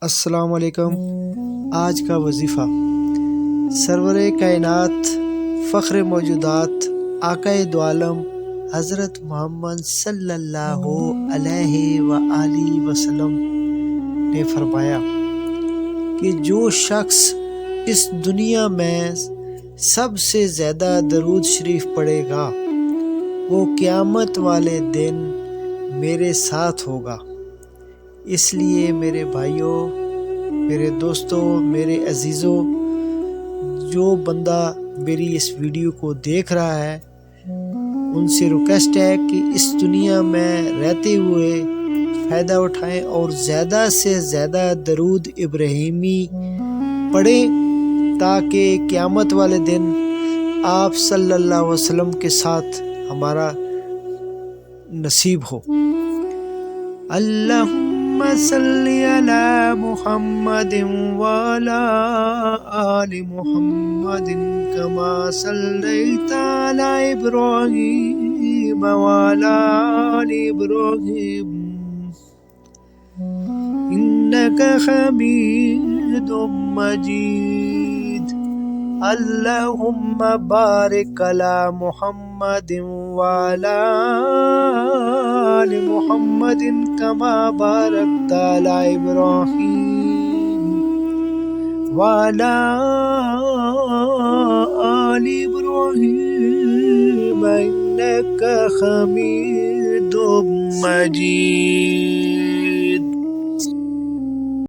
السلام علیکم۔ آج کا وظیفہ سرور کائنات فخر موجودات آقا دو عالم حضرت محمد صلی اللہ علیہ وآلہ وسلم نے فرمایا کہ جو شخص اس دنیا میں سب سے زیادہ درود شریف پڑھے گا وہ قیامت والے دن میرے ساتھ ہوگا۔ اس لیے میرے بھائیوں، میرے دوستوں، میرے عزیزوں، جو بندہ میری اس ویڈیو کو دیکھ رہا ہے ان سے ریکویسٹ ہے کہ اس دنیا میں رہتے ہوئے فائدہ اٹھائیں اور زیادہ سے زیادہ درود ابراہیمی پڑھیں تاکہ قیامت والے دن آپ صلی اللہ علیہ وسلم کے ساتھ ہمارا نصیب ہو۔ اللہم صلی علی محمد وعلی آل محمد کما صلیت علی ابراہیم وعلی آل ابراہیم انک حمید مجید۔ اللہم بارک علی محمد وعلی آل محمد کما بارکت علی ابراہیم وعلی آل ابراہیم انک حمید مجید۔